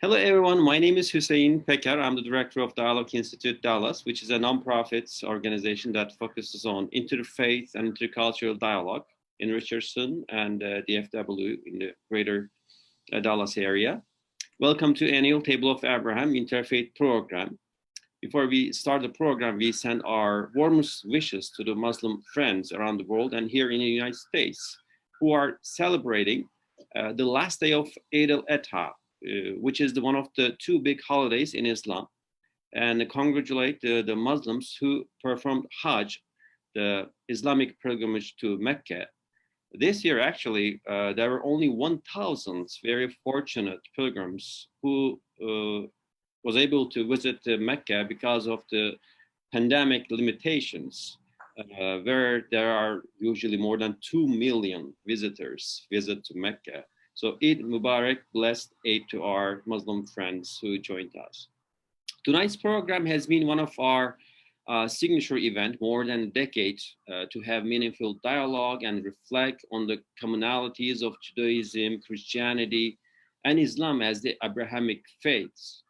Hello, everyone. My name is Hüseyin Peker. I'm the director of Dialogue Institute Dallas, which is a nonprofit organization that focuses on interfaith and intercultural dialogue in Richardson and DFW in the greater Dallas area. Welcome to annual Table of Abraham Interfaith program. Before we start the program, we send our warmest wishes to the Muslim friends around the world and here in the United States who are celebrating the last day of Eid al-Adha, which is one of the two big holidays in Islam, and congratulate the Muslims who performed Hajj, the Islamic pilgrimage to Mecca. This year, actually, there were only 1,000 very fortunate pilgrims who was able to visit Mecca because of the pandemic limitations, where there are usually more than 2 million visitors visit to Mecca. So Eid Mubarak, blessed Eid to our Muslim friends who joined us. Tonight's program has been one of our signature event more than a decade to have meaningful dialogue and reflect on the commonalities of Judaism, Christianity, and Islam as the Abrahamic faiths.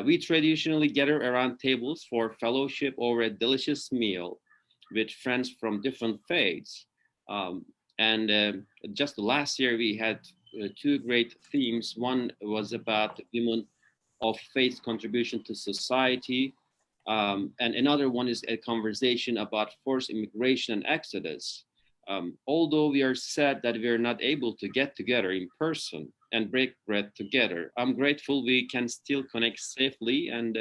We traditionally gather around tables for fellowship over a delicious meal with friends from different faiths. Just last year, we had two great themes. One was about women of faith contribution to society. And another one is a conversation about forced immigration and exodus. Although we are sad that we are not able to get together in person and break bread together, I'm grateful we can still connect safely and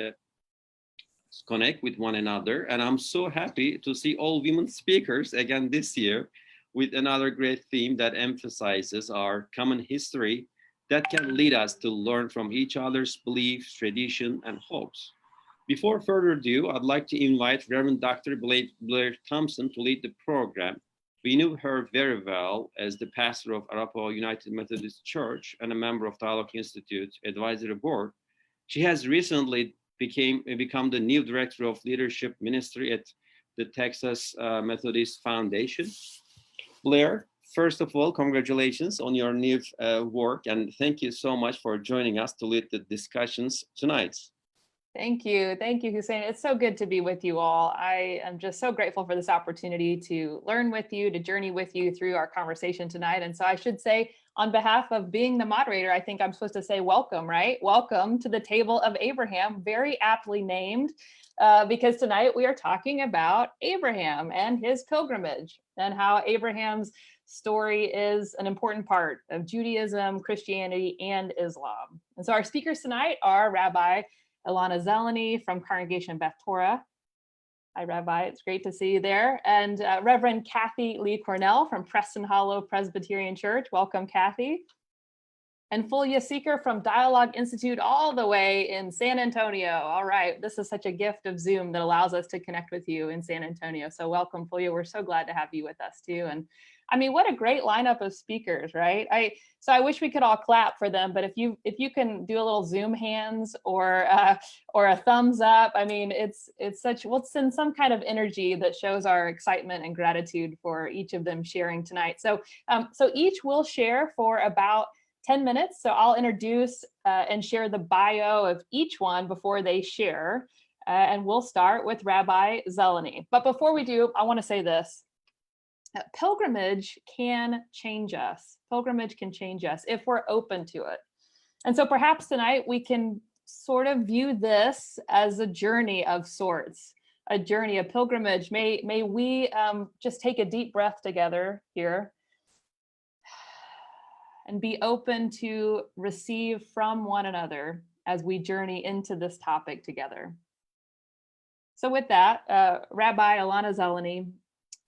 connect with one another. And I'm so happy to see all women speakers again this year with another great theme that emphasizes our common history that can lead us to learn from each other's beliefs, tradition, and hopes. Before further ado, I'd like to invite Reverend Dr. Blair Thompson to lead the program. We knew her very well as the pastor of Arapahoe United Methodist Church and a member of Dialogue Institute Advisory Board. She has recently become the new director of leadership ministry at the Texas Methodist Foundation. Blair, first of all, congratulations on your new work, and thank you so much for joining us to lead the discussions tonight. Thank you, Hussein. It's so good to be with you all. I am just so grateful for this opportunity to learn with you, to journey with you through our conversation tonight. And so I should say, on behalf of being the moderator, I think I'm supposed to say welcome, right? Welcome to the Table of Abraham, very aptly named, because tonight we are talking about Abraham and his pilgrimage and how Abraham's story is an important part of Judaism, Christianity, and Islam. And so our speakers tonight are Rabbi Elana Zelony from Congregation Beth Torah. Hi, Rabbi. It's great to see you there. And Reverend Kathy Lee-Cornell from Preston Hollow Presbyterian Church. Welcome, Kathy. And Fulya Seker from Dialogue Institute all the way in San Antonio. All right. This is such a gift of Zoom that allows us to connect with you in San Antonio. So welcome, Fulya. We're so glad to have you with us too. And I mean, what a great lineup of speakers, right? So I wish we could all clap for them, but if you can do a little Zoom hands or a thumbs up, I mean, it's such, we'll send some kind of energy that shows our excitement and gratitude for each of them sharing tonight. So each will share for about 10 minutes. So I'll introduce and share the bio of each one before they share. And we'll start with Rabbi Zelony. But before we do, I want to say this. Pilgrimage can change us. Pilgrimage can change us if we're open to it. And so perhaps tonight we can sort of view this as a journey of sorts, a journey, a pilgrimage. May we just take a deep breath together here and be open to receive from one another as we journey into this topic together. So with that, Rabbi Elana Zelony.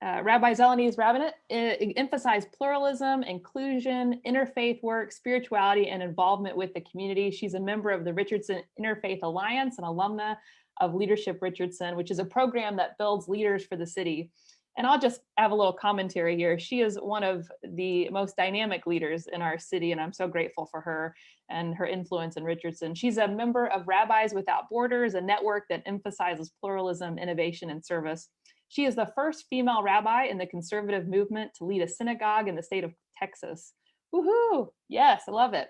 Rabbi Zelony's rabbinate emphasized pluralism, inclusion, interfaith work, spirituality, and involvement with the community. She's a member of the Richardson Interfaith Alliance and alumna of Leadership Richardson, which is a program that builds leaders for the city. And I'll just have a little commentary here. She is one of the most dynamic leaders in our city, and I'm so grateful for her and her influence in Richardson. She's a member of Rabbis Without Borders, a network that emphasizes pluralism, innovation, and service. She is the first female rabbi in the conservative movement to lead a synagogue in the state of Texas. Woohoo! Yes, I love it.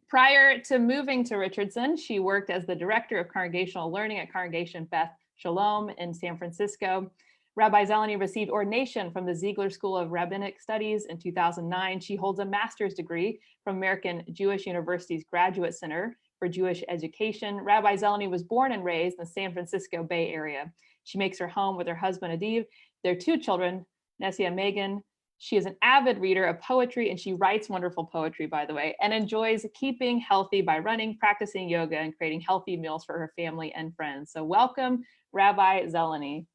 Prior to moving to Richardson, she worked as the director of congregational learning at Congregation Beth Shalom in San Francisco. Rabbi Zelony received ordination from the Ziegler School of Rabbinic Studies in 2009. She holds a master's degree from American Jewish University's Graduate Center for Jewish Education. Rabbi Zelony was born and raised in the San Francisco Bay Area. She makes her home with her husband, Adiv, their two children, Nessia and Megan. She is an avid reader of poetry, and she writes wonderful poetry, by the way, and enjoys keeping healthy by running, practicing yoga, and creating healthy meals for her family and friends. So welcome, Rabbi Zelony.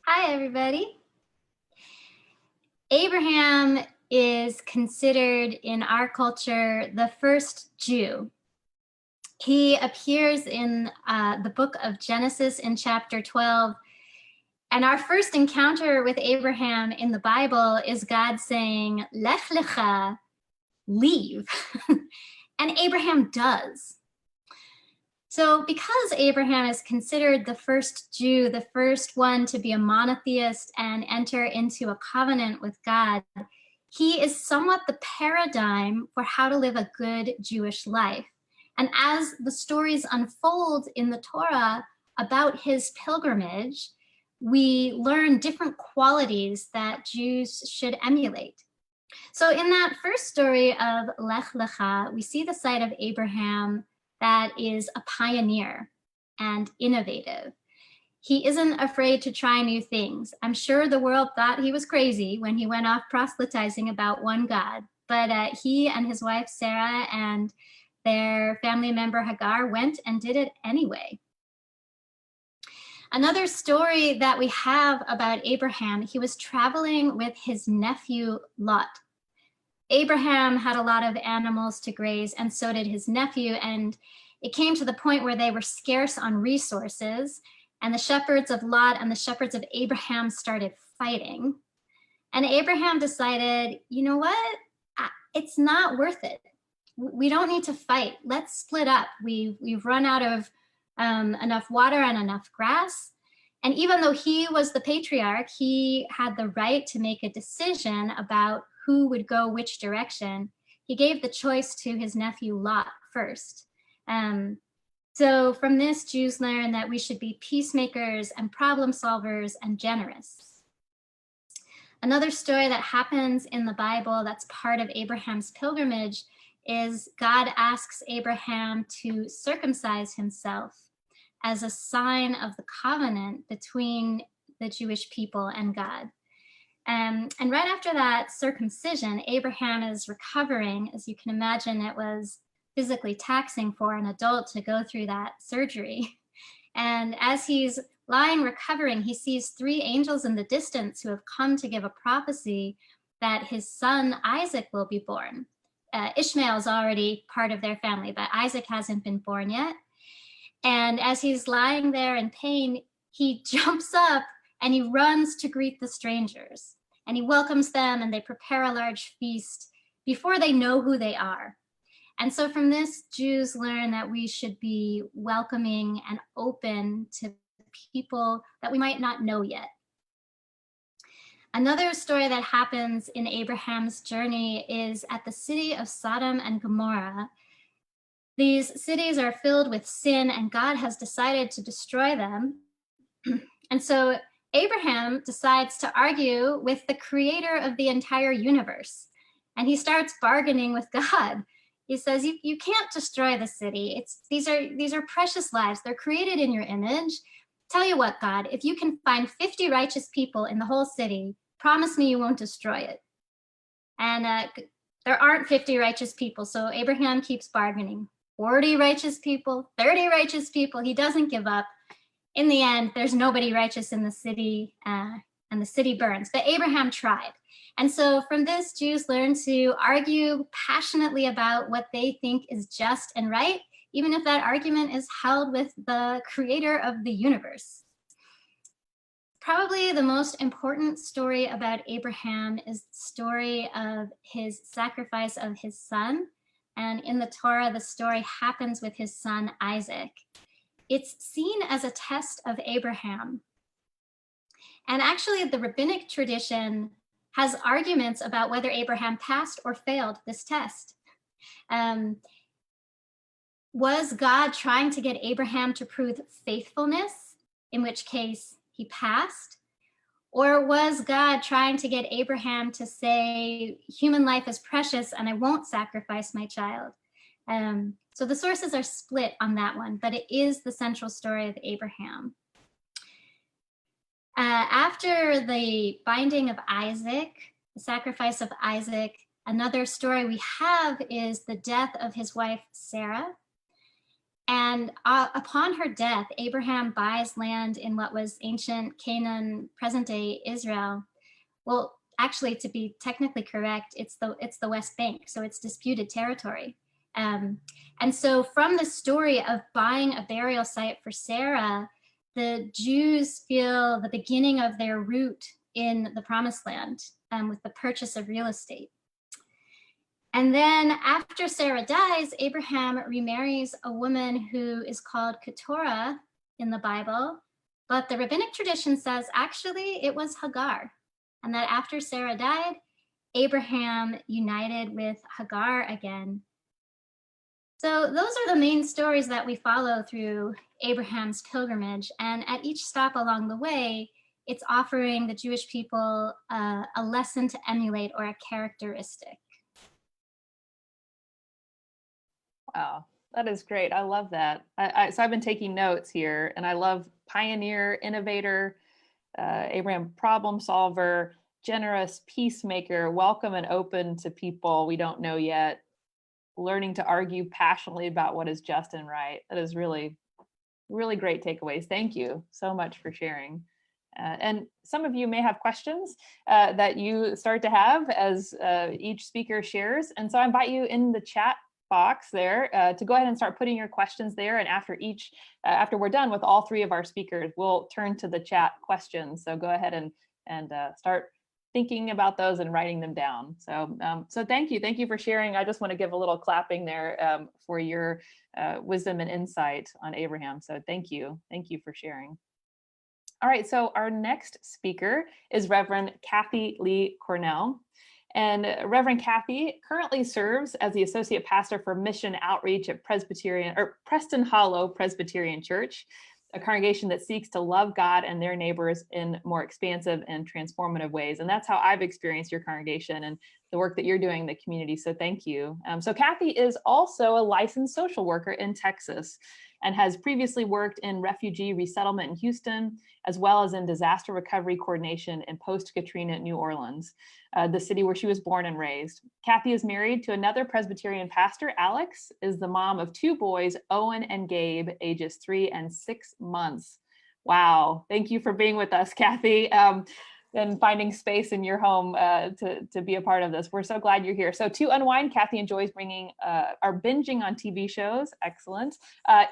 Hi, everybody. Abraham is considered in our culture the first Jew. He appears in the book of Genesis in chapter 12. And our first encounter with Abraham in the Bible is God saying, Lech lecha, leave. And Abraham does. So because Abraham is considered the first Jew, the first one to be a monotheist and enter into a covenant with God, he is somewhat the paradigm for how to live a good Jewish life. And as the stories unfold in the Torah about his pilgrimage, we learn different qualities that Jews should emulate. So in that first story of Lech Lecha, we see the side of Abraham that is a pioneer and innovative. He isn't afraid to try new things. I'm sure the world thought he was crazy when he went off proselytizing about one God, but he and his wife Sarah and their family member Hagar went and did it anyway. Another story that we have about Abraham, he was traveling with his nephew Lot. Abraham had a lot of animals to graze, and so did his nephew, and it came to the point where they were scarce on resources, and the shepherds of Lot and the shepherds of Abraham started fighting. And Abraham decided, you know what? It's not worth it. We don't need to fight. Let's split up. We've run out of enough water and enough grass. And even though he was the patriarch, he had the right to make a decision about who would go which direction. He gave the choice to his nephew Lot first. So from this, Jews learn that we should be peacemakers and problem solvers and generous. Another story that happens in the Bible that's part of Abraham's pilgrimage is God asks Abraham to circumcise himself as a sign of the covenant between the Jewish people and God. And right after that circumcision, Abraham is recovering. As you can imagine, it was physically taxing for an adult to go through that surgery. And as he's lying recovering, he sees three angels in the distance who have come to give a prophecy that his son Isaac will be born. Ishmael is already part of their family, but Isaac hasn't been born yet. And as he's lying there in pain, he jumps up and he runs to greet the strangers. And he welcomes them, and they prepare a large feast before they know who they are. And so from this, Jews learn that we should be welcoming and open to people that we might not know yet. Another story that happens in Abraham's journey is at the city of Sodom and Gomorrah. These cities are filled with sin, and God has decided to destroy them. And so Abraham decides to argue with the creator of the entire universe. And he starts bargaining with God. He says, you can't destroy the city. These are precious lives. They're created in your image. Tell you what, God, if you can find 50 righteous people in the whole city, promise me you won't destroy it. And there aren't 50 righteous people. So Abraham keeps bargaining. 40 righteous people, 30 righteous people. He doesn't give up. In the end, there's nobody righteous in the city, and the city burns. But Abraham tried. And so from this, Jews learn to argue passionately about what they think is just and right, even if that argument is held with the creator of the universe. Probably the most important story about Abraham is the story of his sacrifice of his son. And in the Torah, the story happens with his son, Isaac. it's seen as a test of Abraham. And actually, the rabbinic tradition has arguments about whether Abraham passed or failed this test. Was God trying to get Abraham to prove faithfulness, in which case he passed? Or was God trying to get Abraham to say, human life is precious and I won't sacrifice my child? So the sources are split on that one, but it is the central story of Abraham. After the binding of Isaac, the sacrifice of Isaac, another story we have is the death of his wife, Sarah. And upon her death, Abraham buys land in what was ancient Canaan, present-day Israel. Well, actually, to be technically correct, it's the West Bank, so it's disputed territory. And so from the story of buying a burial site for Sarah, the Jews feel the beginning of their route in the Promised Land with the purchase of real estate. And then after Sarah dies, Abraham remarries a woman who is called Keturah in the Bible, but the rabbinic tradition says actually it was Hagar, and that after Sarah died, Abraham united with Hagar again. So those are the main stories that we follow through Abraham's pilgrimage, and at each stop along the way, it's offering the Jewish people a lesson to emulate or a characteristic. Wow, that is great. I love that. So I've been taking notes here, and I love pioneer, innovator, Abraham problem solver, generous peacemaker, welcome and open to people we don't know yet, learning to argue passionately about what is just and right. That is really, really great takeaways. Thank you so much for sharing. And some of you may have questions that you start to have as each speaker shares. And so I invite you in the chat box there to go ahead and start putting your questions there. And after we're done with all three of our speakers, we'll turn to the chat questions. So go ahead and start thinking about those and writing them down. So thank you for sharing. I just want to give a little clapping there for your wisdom and insight on Abraham. So thank you for sharing. All right, so our next speaker is Reverend Kathy Lee-Cornell. And Reverend Kathy currently serves as the Associate Pastor for Mission Outreach at Preston Hollow Presbyterian Church, a congregation that seeks to love God and their neighbors in more expansive and transformative ways. And that's how I've experienced your congregation and the work that you're doing in the community. So thank you. So Kathy is also a licensed social worker in Texas and has previously worked in refugee resettlement in Houston, as well as in disaster recovery coordination in post-Katrina New Orleans, the city where she was born and raised. Kathy is married to another Presbyterian pastor. Alex is the mom of two boys, Owen and Gabe, ages 3 and 6 months. Wow, thank you for being with us, Kathy. And finding space in your home to be a part of this. We're so glad you're here. So to unwind, Kathy enjoys bringing or binging on TV shows, excellent,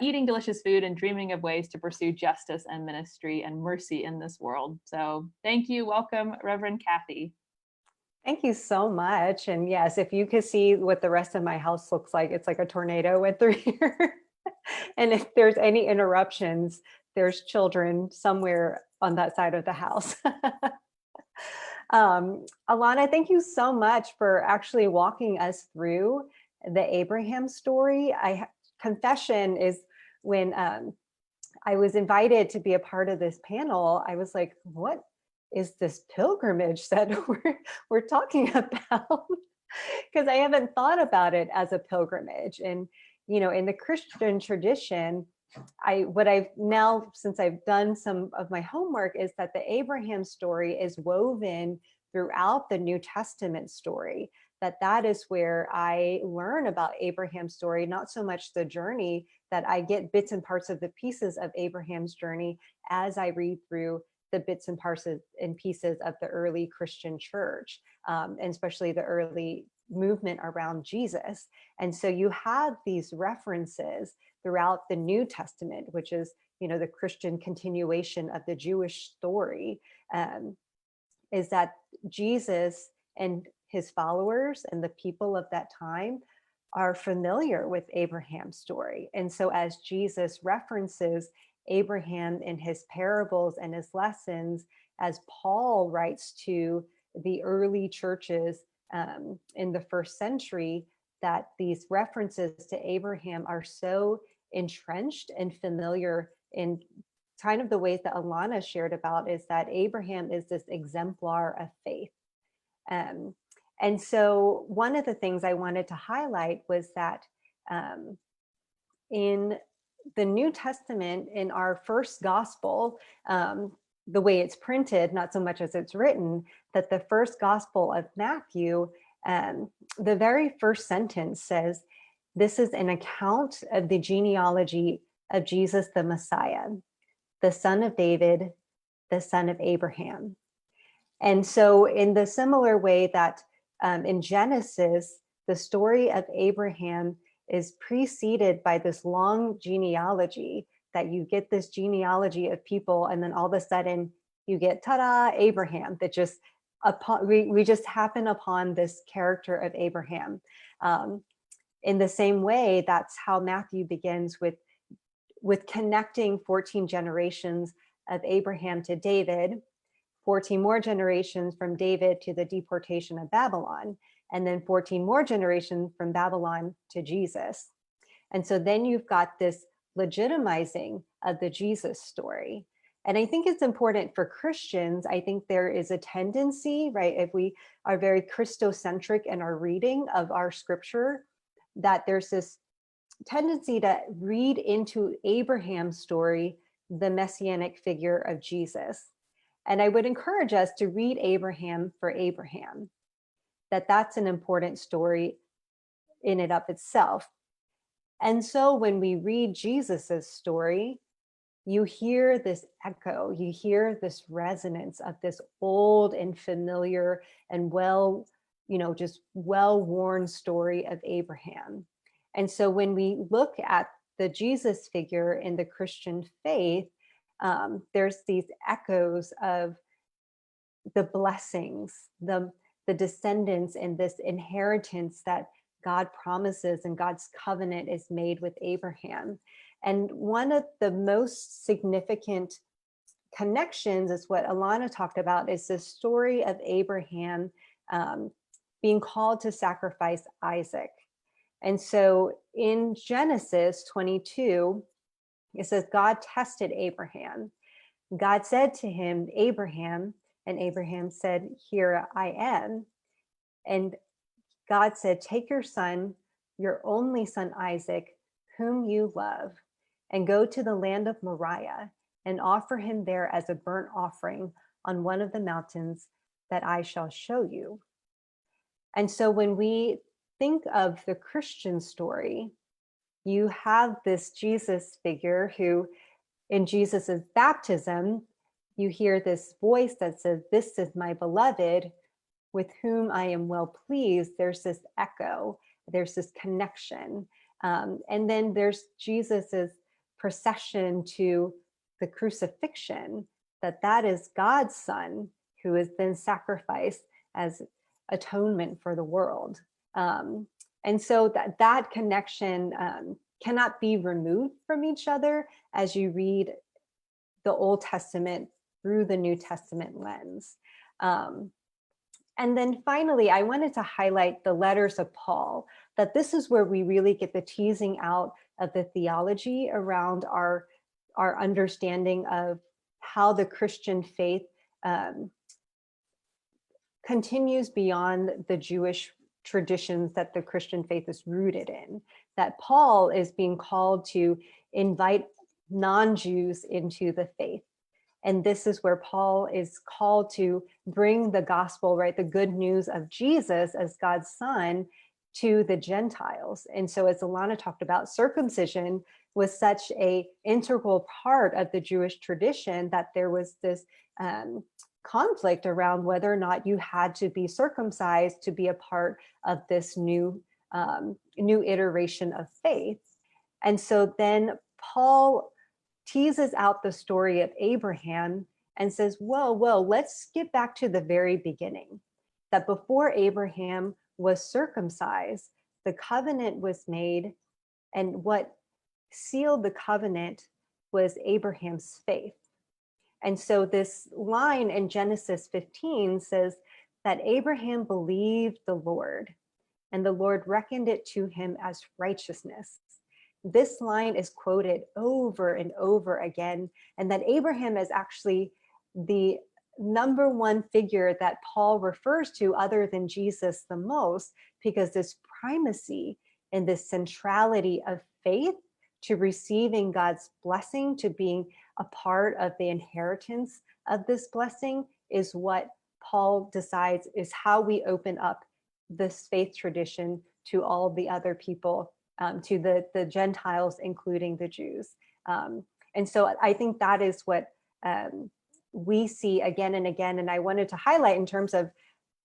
eating delicious food and dreaming of ways to pursue justice and ministry and mercy in this world. So thank you, welcome, Reverend Kathy. Thank you so much. And yes, if you could see what the rest of my house looks like, it's like a tornado went through here. And if there's any interruptions, there's children somewhere on that side of the house. Elana, thank you so much for actually walking us through the Abraham story. Confession is when I was invited to be a part of this panel, I was like, what is this pilgrimage that we're talking about? Because I haven't thought about it as a pilgrimage. And, you know, in the Christian tradition, what I've now, since I've done some of my homework, is that the Abraham story is woven throughout the New Testament story, that is where I learn about Abraham's story, not so much the journey, that I get bits and parts of the pieces of Abraham's journey as I read through the bits and parts and pieces of the early Christian church, and especially the early movement around Jesus. And so you have these references throughout the New Testament, which is, you know, the Christian continuation of the Jewish story, is that Jesus and his followers and the people of that time are familiar with Abraham's story. And so as Jesus references Abraham in his parables and his lessons, as Paul writes to the early churches in the first century, that these references to Abraham are so entrenched and familiar in kind of the ways that Elana shared about, is that Abraham is this exemplar of faith. And so one of the things I wanted to highlight was that in the New Testament, in our first gospel, the way it's printed, not so much as it's written, that the first gospel of Matthew, the very first sentence says, "This is an account of the genealogy of Jesus the Messiah, the son of David, the son of Abraham." And so in the similar way that in Genesis, the story of Abraham is preceded by this long genealogy, that you get this genealogy of people, and then all of a sudden you get, ta-da, Abraham, that just, we just happen upon this character of Abraham. In the same way, that's how Matthew begins with connecting 14 generations of Abraham to David, 14 more generations from David to the deportation of Babylon, and then 14 more generations from Babylon to Jesus. And so then you've got this legitimizing of the Jesus story. And I think it's important for Christians. I think there is a tendency, right, if we are very Christocentric in our reading of our scripture, that there's this tendency to read into Abraham's story the messianic figure of Jesus. And I would encourage us to read Abraham for Abraham, that's an important story in and of itself. And so when we read Jesus's story, you hear this echo, you hear this resonance of this old and familiar and just well-worn story of Abraham. And so when we look at the Jesus figure in the Christian faith, there's these echoes of the blessings, the descendants, and this inheritance that God promises and God's covenant is made with Abraham. And one of the most significant connections is what Elana talked about, is the story of Abraham being called to sacrifice Isaac. And so in Genesis 22, it says, God tested Abraham. God said to him, Abraham, and Abraham said, here I am. And God said, take your son, your only son Isaac, whom you love, and go to the land of Moriah and offer him there as a burnt offering on one of the mountains that I shall show you. And so when we think of the Christian story, you have this Jesus figure who, in Jesus's baptism, you hear this voice that says, this is my beloved, with whom I am well pleased. There's this echo, there's this connection. And then there's Jesus's procession to the crucifixion, that is God's son who has been sacrificed as atonement for the world. And so that connection cannot be removed from each other as you read the Old Testament through the New Testament lens. And then finally, I wanted to highlight the letters of Paul, that this is where we really get the teasing out of the theology around our understanding of how the Christian faith continues beyond the Jewish traditions that the Christian faith is rooted in, that Paul is being called to invite non-Jews into the faith. And this is where Paul is called to bring the gospel, right, the good news of Jesus as God's son to the Gentiles. And so as Elana talked about, circumcision was such an integral part of the Jewish tradition that there was this conflict around whether or not you had to be circumcised to be a part of this new iteration of faith. And so then Paul teases out the story of Abraham and says, whoa, let's get back to the very beginning, that before Abraham was circumcised, the covenant was made, and what sealed the covenant was Abraham's faith. And so this line in Genesis 15 says that Abraham believed the Lord, and the Lord reckoned it to him as righteousness. This line is quoted over and over again, and that Abraham is actually the number one figure that Paul refers to other than Jesus the most, because this primacy and this centrality of faith to receiving God's blessing, to being a part of the inheritance of this blessing, is what Paul decides is how we open up this faith tradition to all the other people, to the Gentiles, including the Jews. And so I think that is what we see again and again. And I wanted to highlight in terms of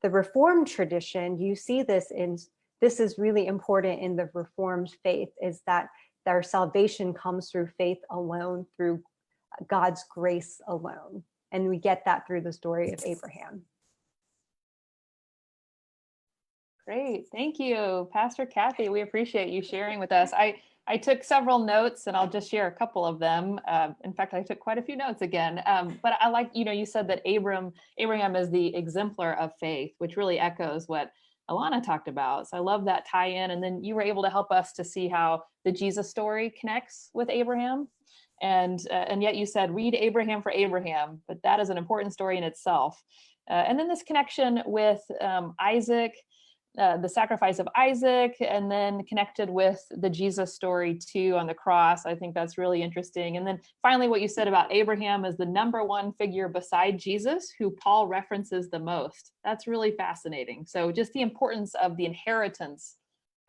the Reformed tradition, you see this is really important in the Reformed faith, is that our salvation comes through faith alone, through God's grace alone. And we get that through the story of Abraham. Great. Thank you, Pastor Kathy. We appreciate you sharing with us. I took several notes, and I'll just share a couple of them. In fact, I took quite a few notes again. But I like, you said that Abraham is the exemplar of faith, which really echoes what Elana talked about. So I love that tie-in. And then you were able to help us to see how the Jesus story connects with Abraham. And yet you said, read Abraham for Abraham, but that is an important story in itself. And then this connection with Isaac, the sacrifice of Isaac, and then connected with the Jesus story too on the cross. I think that's really interesting. And then finally, what you said about Abraham as the number one figure beside Jesus, who Paul references the most. That's really fascinating. So just the importance of the inheritance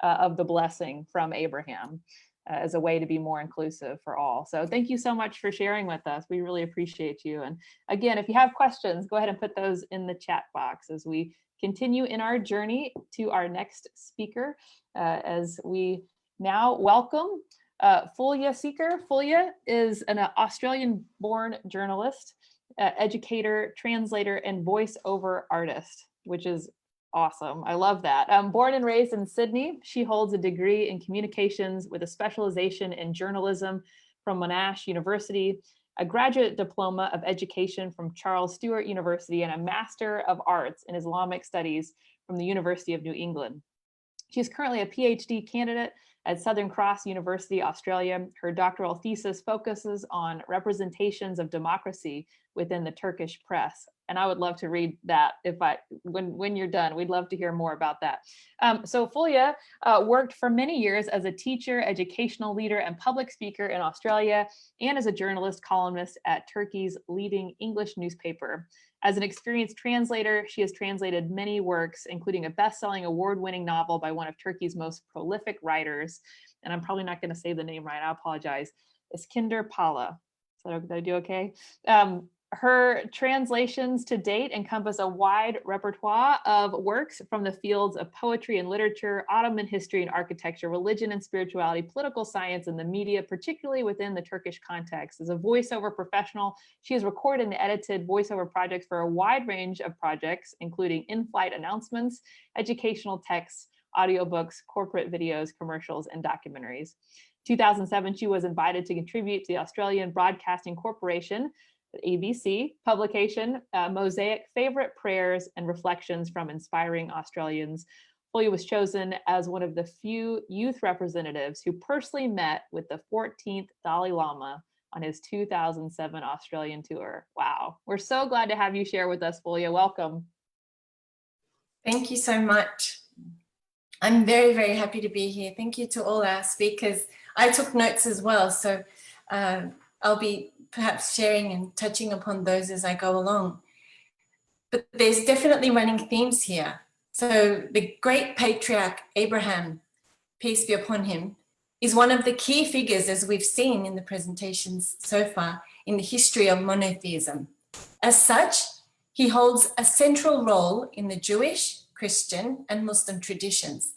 of the blessing from Abraham as a way to be more inclusive for all. So thank you so much for sharing with us. We really appreciate you. And again, if you have questions, go ahead and put those in the chat box as we continue in our journey to our next speaker, as we now welcome Fulya Seker. Fulya is an Australian-born journalist, educator, translator, and voiceover artist, which is awesome. I love that. Born and raised in Sydney, she holds a degree in communications with a specialization in journalism from Monash University, a graduate diploma of education from Charles Sturt University, and a Master of Arts in Islamic Studies from the University of New England. She's currently a PhD candidate at Southern Cross University, Australia. Her doctoral thesis focuses on representations of democracy within the Turkish press. And I would love to read that when you're done. We'd love to hear more about that. So Fulya worked for many years as a teacher, educational leader, and public speaker in Australia, and as a journalist columnist at Turkey's leading English newspaper. As an experienced translator, she has translated many works, including a best-selling award-winning novel by one of Turkey's most prolific writers. And I'm probably not going to say the name right. I apologize. Iskender Pala. Did I do okay? Her translations to date encompass a wide repertoire of works from the fields of poetry and literature, Ottoman history and architecture, religion and spirituality, political science, and the media, particularly within the Turkish context. As a voiceover professional, she has recorded and edited voiceover projects for a wide range of projects, including in-flight announcements, educational texts, audiobooks, corporate videos, commercials, and documentaries. 2007, she was invited to contribute to the Australian Broadcasting Corporation, ABC, publication, Mosaic Favorite Prayers and Reflections from Inspiring Australians. Fulya was chosen as one of the few youth representatives who personally met with the 14th Dalai Lama on his 2007 Australian tour. Wow. We're so glad to have you share with us, Fulya. Welcome. Thank you so much. I'm very, very happy to be here. Thank you to all our speakers. I took notes as well, so I'll be perhaps sharing and touching upon those as I go along. But there's definitely running themes here. So the great patriarch Abraham, peace be upon him, is one of the key figures, as we've seen in the presentations so far, in the history of monotheism. As such, he holds a central role in the Jewish, Christian, and Muslim traditions.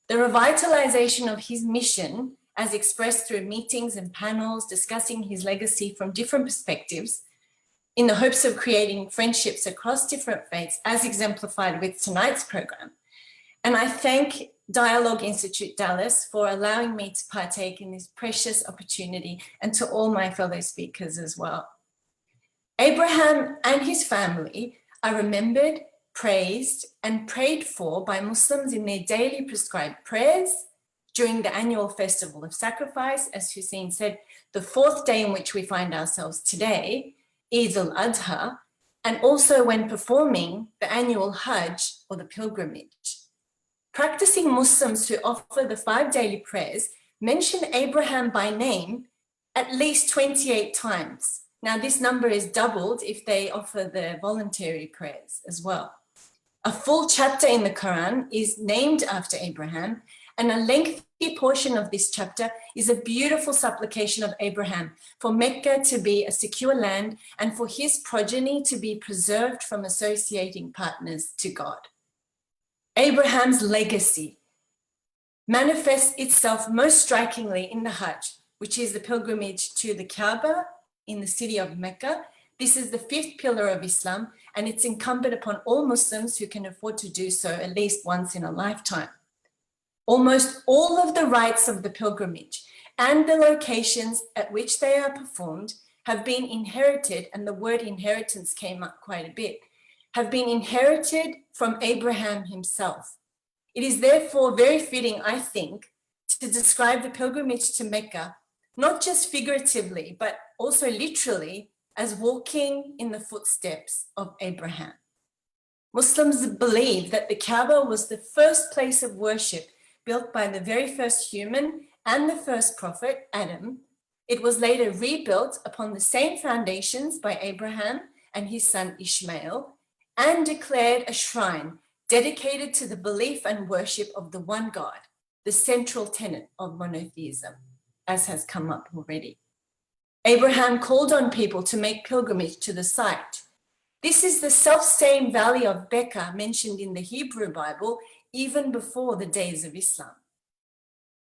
The revitalization of his mission, as expressed through meetings and panels discussing his legacy from different perspectives, in the hopes of creating friendships across different faiths, as exemplified with tonight's program. And I thank Dialogue Institute Dallas for allowing me to partake in this precious opportunity, and to all my fellow speakers as well. Abraham and his family are remembered, praised, and prayed for by Muslims in their daily prescribed prayers, during the annual festival of sacrifice, as Hussein said, the fourth day in which we find ourselves today, Eid al-Adha, and also when performing the annual Hajj or the pilgrimage. Practicing Muslims who offer the 5 daily prayers mention Abraham by name at least 28 times. Now this number is doubled if they offer the voluntary prayers as well. A full chapter in the Quran is named after Abraham, and a lengthy portion of this chapter is a beautiful supplication of Abraham for Mecca to be a secure land and for his progeny to be preserved from associating partners to God. Abraham's legacy manifests itself most strikingly in the Hajj, which is the pilgrimage to the Kaaba in the city of Mecca. This is the 5th pillar of Islam, and it's incumbent upon all Muslims who can afford to do so at least once in a lifetime. Almost all of the rites of the pilgrimage and the locations at which they are performed have been inherited, and the word inheritance came up quite a bit, have been inherited from Abraham himself. It is therefore very fitting, I think, to describe the pilgrimage to Mecca, not just figuratively, but also literally, as walking in the footsteps of Abraham. Muslims believe that the Kaaba was the first place of worship built by the very first human and the first prophet, Adam. It was later rebuilt upon the same foundations by Abraham and his son Ishmael, and declared a shrine dedicated to the belief and worship of the one God, the central tenet of monotheism, as has come up already. Abraham called on people to make pilgrimage to the site. This is the self-same valley of Becca mentioned in the Hebrew Bible even before the days of Islam.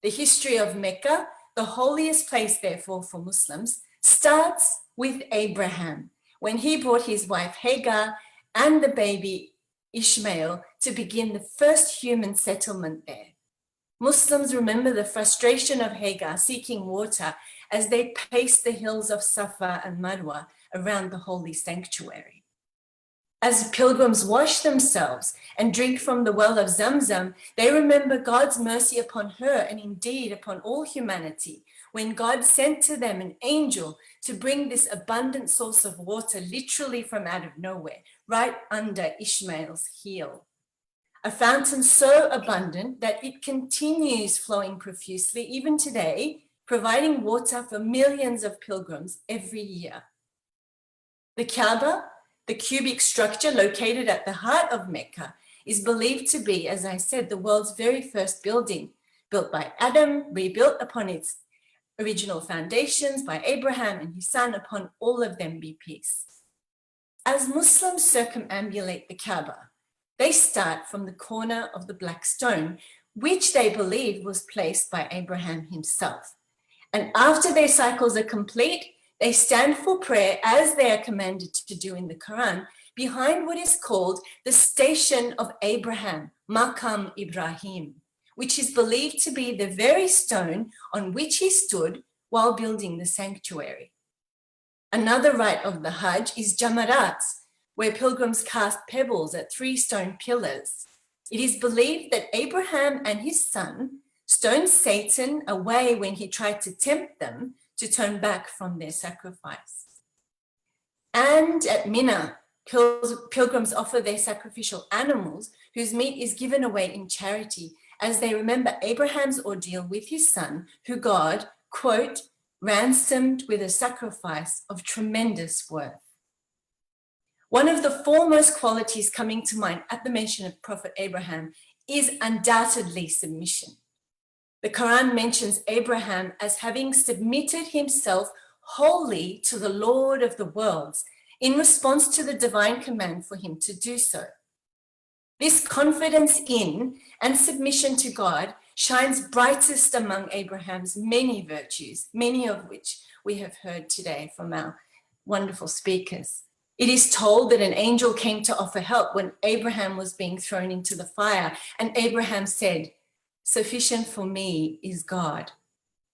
The history of Mecca, the holiest place therefore for Muslims, starts with Abraham, when he brought his wife Hagar and the baby Ishmael to begin the first human settlement there. Muslims remember the frustration of Hagar seeking water as they paced the hills of Safa and Marwa around the holy sanctuary. As pilgrims wash themselves and drink from the well of Zamzam, they remember God's mercy upon her and indeed upon all humanity, when God sent to them an angel to bring this abundant source of water literally from out of nowhere, right under Ishmael's heel. A fountain so abundant that it continues flowing profusely even today, providing water for millions of pilgrims every year. The Kaaba, the cubic structure located at the heart of Mecca, is believed to be, as I said, the world's very first building, built by Adam, rebuilt upon its original foundations by Abraham and his son, upon all of them be peace. As Muslims circumambulate the Kaaba, they start from the corner of the black stone, which they believe was placed by Abraham himself. And after their cycles are complete, they stand for prayer as they are commanded to do in the Quran, behind what is called the Station of Abraham, Maqam Ibrahim, which is believed to be the very stone on which he stood while building the sanctuary. Another rite of the Hajj is Jamarats, where pilgrims cast pebbles at 3 stone pillars. It is believed that Abraham and his son stoned Satan away when he tried to tempt them to turn back from their sacrifice. And at Mina, pilgrims offer their sacrificial animals whose meat is given away in charity, as they remember Abraham's ordeal with his son, who God, quote, ransomed with a sacrifice of tremendous worth. One of the foremost qualities coming to mind at the mention of Prophet Abraham is undoubtedly submission. The Quran mentions Abraham as having submitted himself wholly to the Lord of the worlds in response to the divine command for him to do so. This confidence in and submission to God shines brightest among Abraham's many virtues, many of which we have heard today from our wonderful speakers. It is told that an angel came to offer help when Abraham was being thrown into the fire, and Abraham said, sufficient for me is God.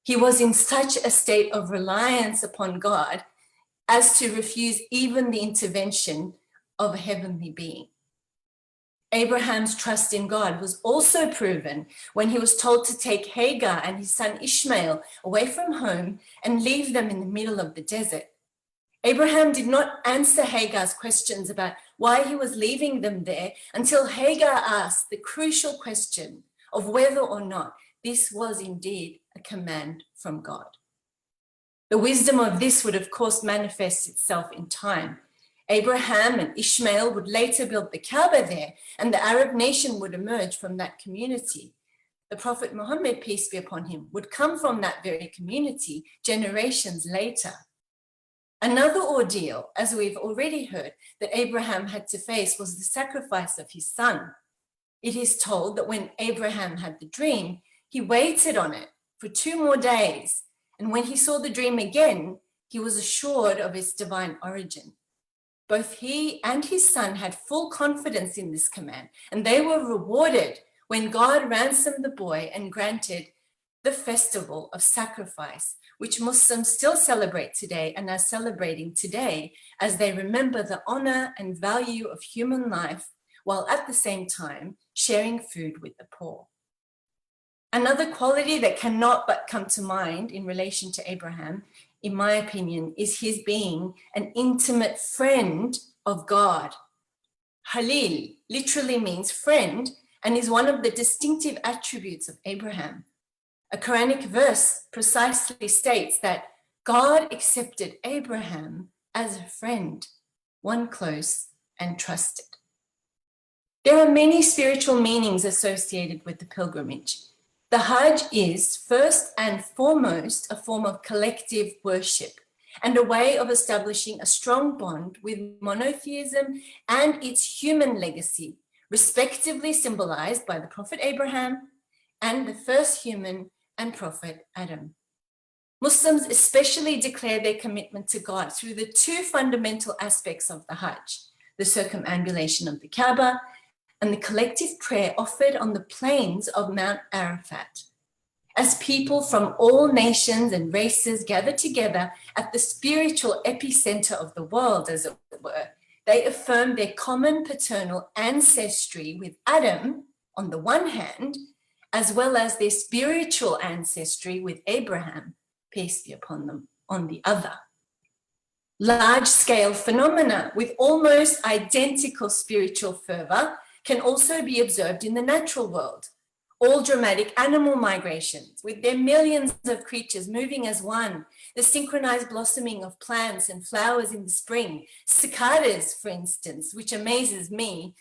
He was in such a state of reliance upon God as to refuse even the intervention of a heavenly being. Abraham's trust in God was also proven when he was told to take Hagar and his son Ishmael away from home and leave them in the middle of the desert. Abraham did not answer Hagar's questions about why he was leaving them there until Hagar asked the crucial question of whether or not this was indeed a command from God. The wisdom of this would, of course, manifest itself in time. Abraham and Ishmael would later build the Kaaba there, and the Arab nation would emerge from that community. The Prophet Muhammad, peace be upon him, would come from that very community generations later. Another ordeal, as we've already heard, that Abraham had to face was the sacrifice of his son. It is told that when Abraham had the dream, he waited on it for 2 more days, and when he saw the dream again, he was assured of its divine origin. Both he and his son had full confidence in this command, and they were rewarded when God ransomed the boy and granted the festival of sacrifice, which Muslims still celebrate today and are celebrating today as they remember the honor and value of human life while at the same time sharing food with the poor. Another quality that cannot but come to mind in relation to Abraham, in my opinion, is his being an intimate friend of God. Halil literally means friend and is one of the distinctive attributes of Abraham. A Quranic verse precisely states that God accepted Abraham as a friend, one close and trusted. There are many spiritual meanings associated with the pilgrimage. The Hajj is first and foremost a form of collective worship and a way of establishing a strong bond with monotheism and its human legacy, respectively symbolized by the Prophet Abraham and the first human and Prophet Adam. Muslims especially declare their commitment to God through the 2 fundamental aspects of the Hajj, the circumambulation of the Kaaba and the collective prayer offered on the plains of Mount Arafat. As people from all nations and races gather together at the spiritual epicenter of the world, as it were, they affirm their common paternal ancestry with Adam on the one hand, as well as their spiritual ancestry with Abraham, peace be upon them, on the other. Large-scale phenomena with almost identical spiritual fervor can also be observed in the natural world. All dramatic animal migrations with their millions of creatures moving as one, the synchronized blossoming of plants and flowers in the spring, cicadas, for instance, which amazes me,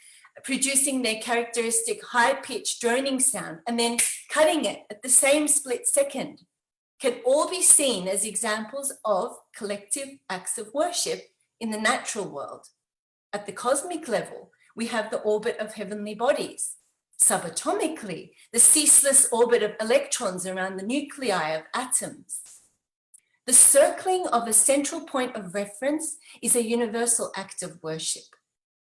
producing their characteristic high-pitched droning sound and then cutting it at the same split second, can all be seen as examples of collective acts of worship in the natural world. At the cosmic level, we have the orbit of heavenly bodies. Subatomically, the ceaseless orbit of electrons around the nuclei of atoms. The circling of a central point of reference is a universal act of worship.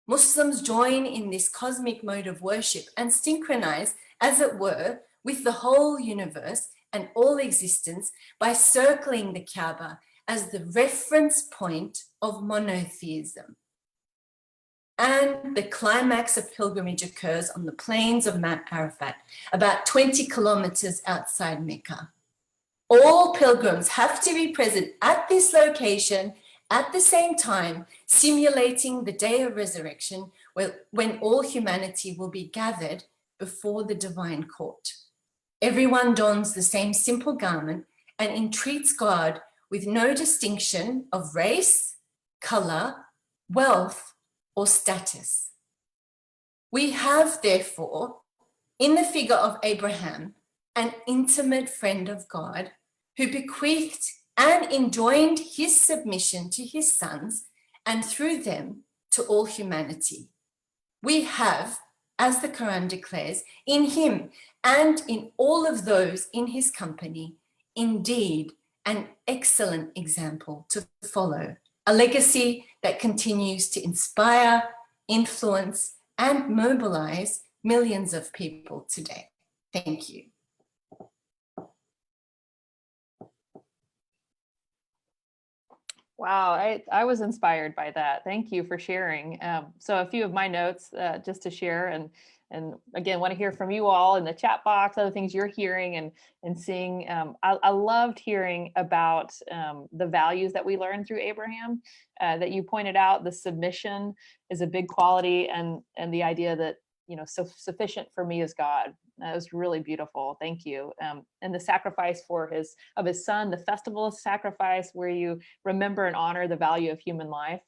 Muslims join in this cosmic mode of worship and synchronize, as it were, with the whole universe and all existence by circling the Kaaba as the reference point of monotheism. And the climax of pilgrimage occurs on the plains of Mount Arafat, about 20 kilometers outside Mecca. All pilgrims have to be present at this location at the same time, simulating the day of resurrection when all humanity will be gathered before the divine court. Everyone dons the same simple garment and entreats God with no distinction of race, color, wealth, or status. We have, therefore, in the figure of Abraham, an intimate friend of God who bequeathed and enjoined his submission to his sons and through them to all humanity. We have, as the Quran declares, in him and in all of those in his company, indeed an excellent example to follow, a legacy that continues to inspire, influence, and mobilize millions of people today. Thank you. Wow, I was inspired by that. Thank you for sharing. So a few of my notes just to share, and again, want to hear from you all in the chat box, other things you're hearing and seeing. I loved hearing about the values that we learned through Abraham, that you pointed out. The submission is a big quality, and the idea that, so sufficient for me is God. That was really beautiful. Thank you. And the sacrifice of his son, the festival of sacrifice, where you remember and honor the value of human life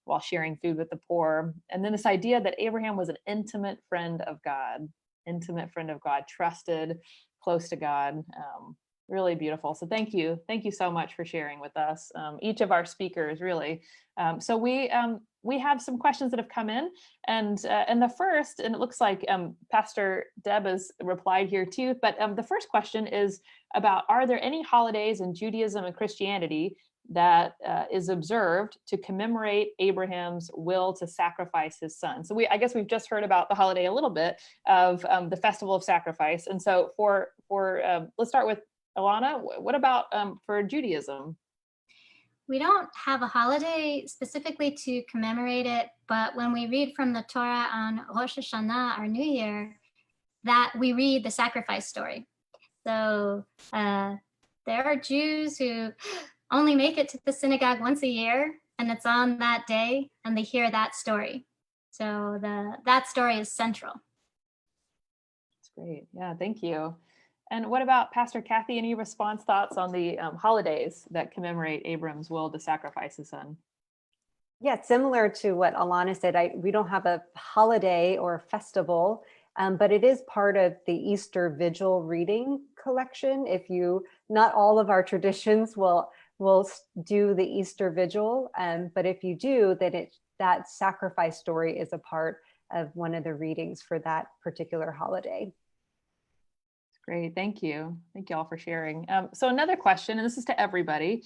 while sharing food with the poor. And then this idea that Abraham was an intimate friend of God, trusted, close to God. Really beautiful. So thank you so much for sharing with us, each of our speakers, really. So we have some questions that have come in, and the first, and it looks like Pastor Deb has replied here too, but the first question is about, are there any holidays in Judaism and Christianity that is observed to commemorate Abraham's will to sacrifice his son? So I guess we've just heard about the holiday a little bit of the festival of sacrifice. And so for let's start with Elana. What about for Judaism? We don't have a holiday specifically to commemorate it, but when we read from the Torah on Rosh Hashanah, our New Year, that we read the sacrifice story. So there are Jews who only make it to the synagogue once a year, and it's on that day, and they hear that story. So that story is central. That's great. Yeah, thank you. And what about Pastor Kathy? Any thoughts on the holidays that commemorate Abram's will to sacrifice his son? Yeah, similar to what Elana said, we don't have a holiday or a festival, but it is part of the Easter Vigil reading collection. Not all of our traditions will do the Easter Vigil, but if you do, then that sacrifice story is a part of one of the readings for that particular holiday. Great, thank you. Thank you all for sharing. So another question, and this is to everybody,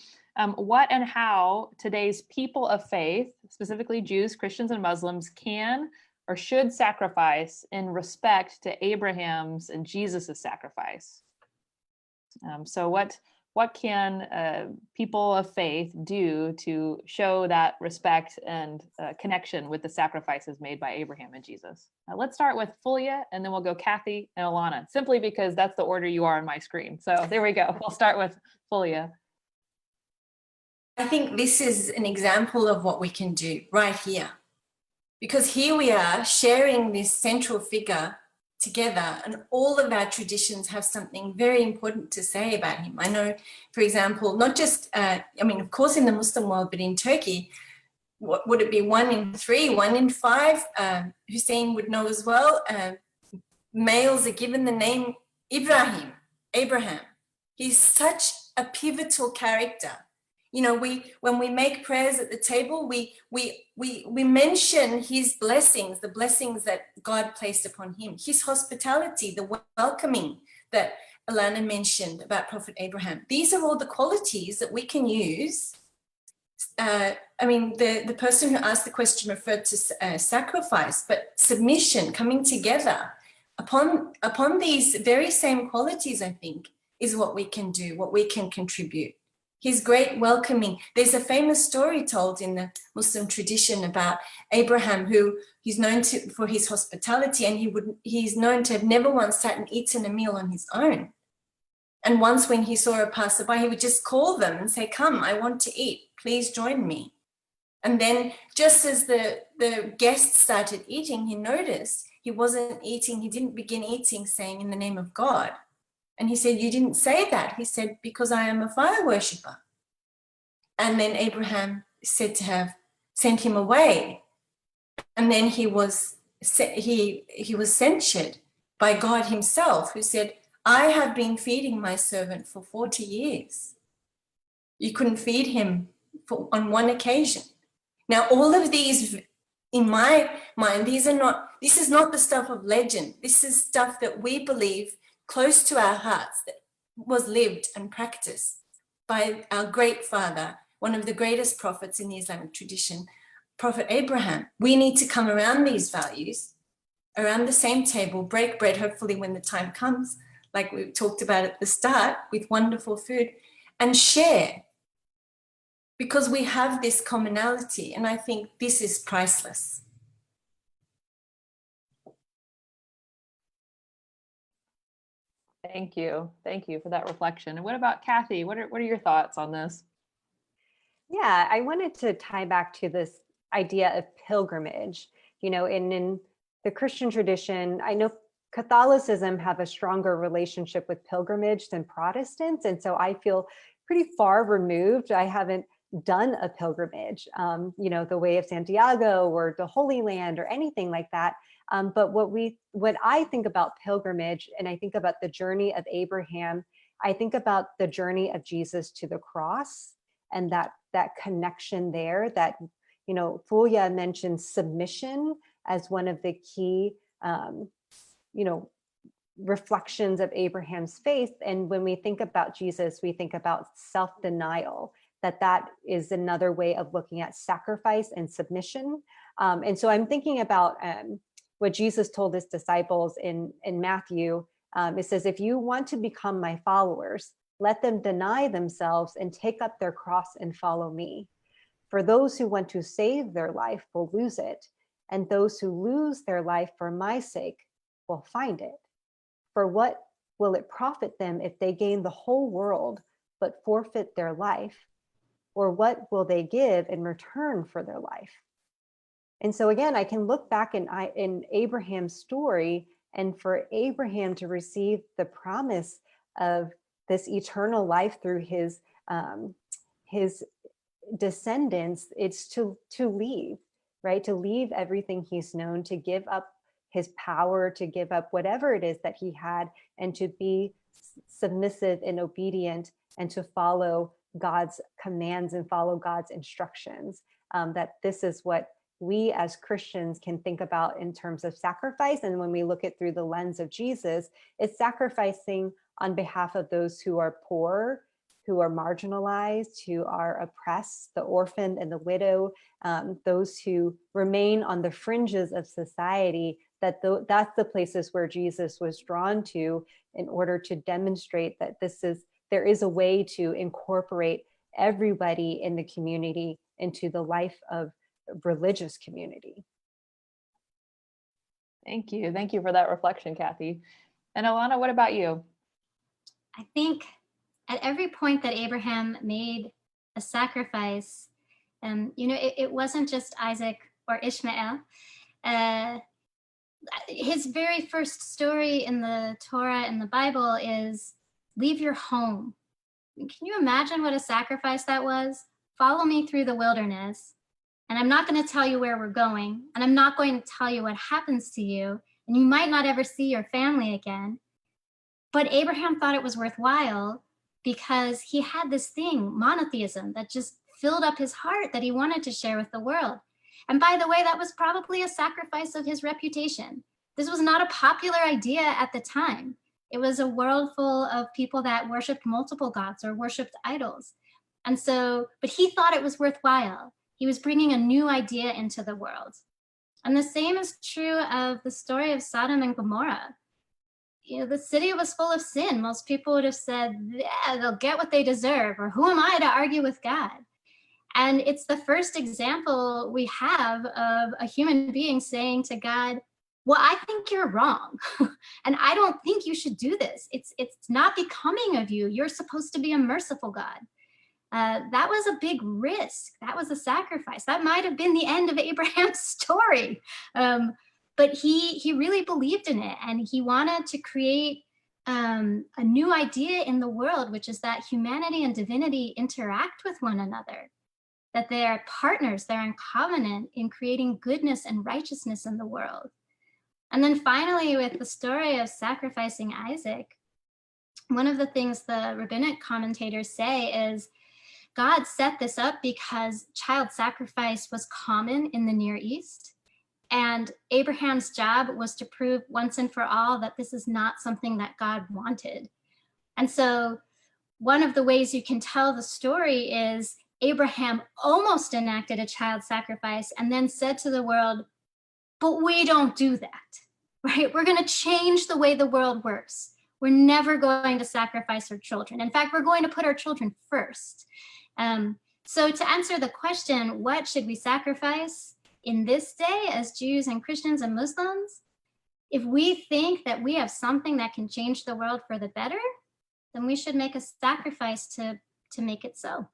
what and how today's people of faith, specifically Jews, Christians, and Muslims, can or should sacrifice in respect to Abraham's and Jesus's sacrifice? So what can people of faith do to show that respect and connection with the sacrifices made by Abraham and Jesus? Let's start with Fulya, and then we'll go Kathy and Elana, simply because that's the order you are on my screen. So there we go. We'll start with Fulya. I think this is an example of what we can do right here, because here we are sharing this central figure together, and all of our traditions have something very important to say about him. I know, for example, not just, of course in the Muslim world, but in Turkey, what would it be, 1 in 3, 1 in 5, Hussein would know as well, males are given the name Abraham. He's such a pivotal character. When we make prayers at the table, we mention his blessings, the blessings that God placed upon him, his hospitality, the welcoming that Elana mentioned about Prophet Abraham. These are all the qualities that we can use. The person who asked the question referred to sacrifice, but submission, coming together upon these very same qualities, I think, is what we can do, what we can contribute. His great welcoming. There's a famous story told in the Muslim tradition about Abraham, who he's known for his hospitality, and he's known to have never once sat and eaten a meal on his own. And once when he saw a passerby, he would just call them and say, "Come, I want to eat. Please join me." And then just as the guests started eating, he noticed he wasn't eating. He didn't begin eating saying, "In the name of God." And he said, "You didn't say that." He said, "Because I am a fire worshipper." And then Abraham said to have sent him away. And then he was censured by God himself, who said, "I have been feeding my servant for 40 years. You couldn't feed him on one occasion." Now, all of these, in my mind, this is not the stuff of legend. This is stuff that we believe close to our hearts, that was lived and practiced by our great father, one of the greatest prophets in the Islamic tradition, Prophet Abraham. We need to come around these values, around the same table, break bread, hopefully when the time comes, like we talked about at the start, with wonderful food, and share because we have this commonality, and I think this is priceless. Thank you. Thank you for that reflection. And what about Kathy? What are your thoughts on this? Yeah, I wanted to tie back to this idea of pilgrimage. You know, in the Christian tradition, I know Catholicism have a stronger relationship with pilgrimage than Protestants. And so I feel pretty far removed. I haven't done a pilgrimage, you know, the Way of Santiago or the Holy Land or anything like that. But what I think about pilgrimage, and I think about the journey of Abraham, I think about the journey of Jesus to the cross, and that connection there. That, you know, Fulya mentioned submission as one of the key, you know, reflections of Abraham's faith. And when we think about Jesus, we think about self-denial. That is another way of looking at sacrifice and submission. And so I'm thinking about what Jesus told his disciples in Matthew. It says, if you want to become my followers, let them deny themselves and take up their cross and follow me. For those who want to save their life will lose it, and those who lose their life for my sake will find it. For what will it profit them if they gain the whole world but forfeit their life? Or what will they give in return for their life? And so again, I can look back in Abraham's story, and for Abraham to receive the promise of this eternal life through his descendants, it's to leave, right? To leave everything he's known, to give up his power, to give up whatever it is that he had, and to be submissive and obedient, and to follow God's commands and follow God's instructions. That this is what we as Christians can think about in terms of sacrifice. And when we look at through the lens of Jesus, it's sacrificing on behalf of those who are poor, who are marginalized, who are oppressed, the orphan and the widow, those who remain on the fringes of society. That's the places where Jesus was drawn to in order to demonstrate that there is a way to incorporate everybody in the community into the life of religious community. Thank you. Thank you for that reflection, Kathy. And Elana, what about you? I think at every point that Abraham made a sacrifice, you know, it wasn't just Isaac or Ishmael. His very first story in the Torah and the Bible is leave your home. Can you imagine what a sacrifice that was? Follow me through the wilderness, and I'm not going to tell you where we're going, and I'm not going to tell you what happens to you, and you might not ever see your family again. But Abraham thought it was worthwhile because he had this thing, monotheism, that just filled up his heart that he wanted to share with the world. And by the way, that was probably a sacrifice of his reputation. This was not a popular idea at the time. It was a world full of people that worshiped multiple gods or worshiped idols. And so, but he thought it was worthwhile. He was bringing a new idea into the world. And the same is true of the story of Sodom and Gomorrah. You know, the city was full of sin. Most people would have said, yeah, they'll get what they deserve, or who am I to argue with God? And it's the first example we have of a human being saying to God, well, I think you're wrong. And I don't think you should do this. It's not becoming of you. You're supposed to be a merciful God. That was a big risk. That was a sacrifice. That might have been the end of Abraham's story. But he really believed in it, and he wanted to create a new idea in the world, which is that humanity and divinity interact with one another, that they are partners, they're in covenant in creating goodness and righteousness in the world. And then finally, with the story of sacrificing Isaac, one of the things the rabbinic commentators say is God set this up because child sacrifice was common in the Near East. And Abraham's job was to prove once and for all that this is not something that God wanted. And so one of the ways you can tell the story is Abraham almost enacted a child sacrifice and then said to the world, but we don't do that, right? We're going to change the way the world works. We're never going to sacrifice our children. In fact, we're going to put our children first. So to answer the question, what should we sacrifice in this day as Jews and Christians and Muslims? If we think that we have something that can change the world for the better, then we should make a sacrifice to make it so.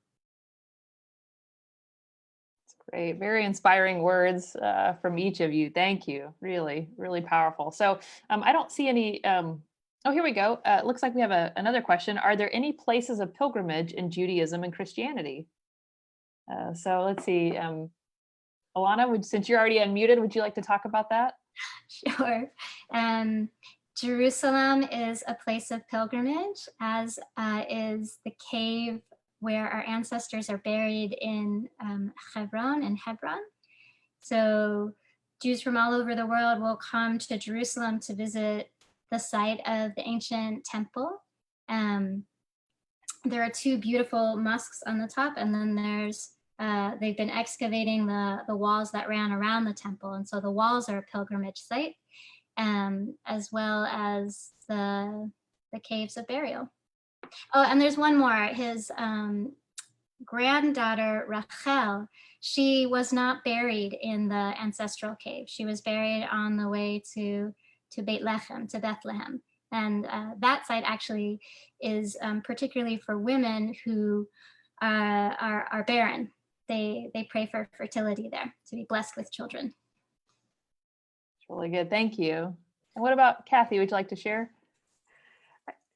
Great, very inspiring words from each of you. Thank you. Really, really powerful. So I don't see any, oh, here we go. It looks like we have another question. Are there any places of pilgrimage in Judaism and Christianity? So let's see. Elana, since you're already unmuted, would you like to talk about that? Sure. Jerusalem is a place of pilgrimage, as is the cave where our ancestors are buried in Hebron. So Jews from all over the world will come to Jerusalem to visit the site of the ancient temple. There are two beautiful mosques on the top, and then there's they've been excavating the walls that ran around the temple, and so the walls are a pilgrimage site, as well as the caves of burial. Oh, and there's one more. His granddaughter Rachel, she was not buried in the ancestral cave. She was buried on the way to Bethlehem. And that site actually is particularly for women who are barren. They pray for fertility there, to be blessed with children. It's really good. Thank you. And what about Kathy? Would you like to share?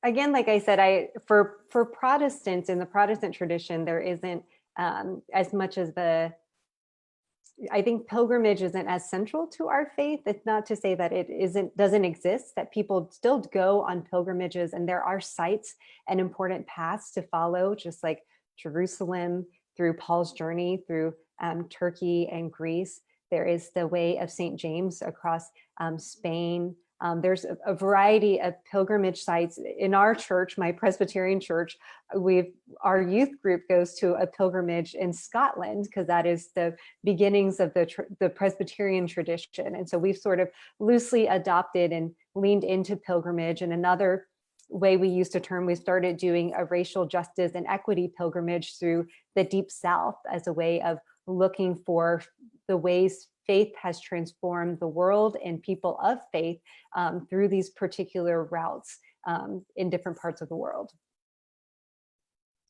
Again, like I said, for Protestants in the Protestant tradition, there isn't as much as I think pilgrimage isn't as central to our faith. It's not to say that it doesn't exist, that people still go on pilgrimages, and there are sites and important paths to follow, just like Jerusalem, through Paul's journey through Turkey and Greece. There is the way of St. James across Spain. There's a variety of pilgrimage sites in our church, my Presbyterian church. Our youth group goes to a pilgrimage in Scotland, because that is the beginnings of the Presbyterian tradition. And so we've sort of loosely adopted and leaned into pilgrimage. And another way we used a term, we started doing a racial justice and equity pilgrimage through the Deep South as a way of looking for the ways faith has transformed the world and people of faith through these particular routes in different parts of the world.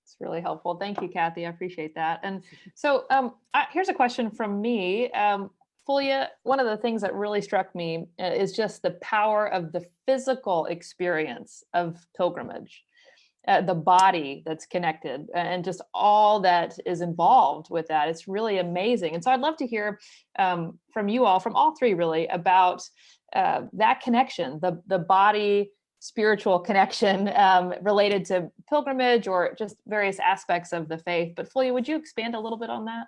It's really helpful. Thank you, Kathy. I appreciate that. And so here's a question from me. Fulya, one of the things that really struck me is just the power of the physical experience of pilgrimage, the body that's connected, and just all that is involved with that. It's really amazing. And so I'd love to hear from you all, from all three really, about that connection, the body spiritual connection related to pilgrimage or just various aspects of the faith. But Fulya, would you expand a little bit on that?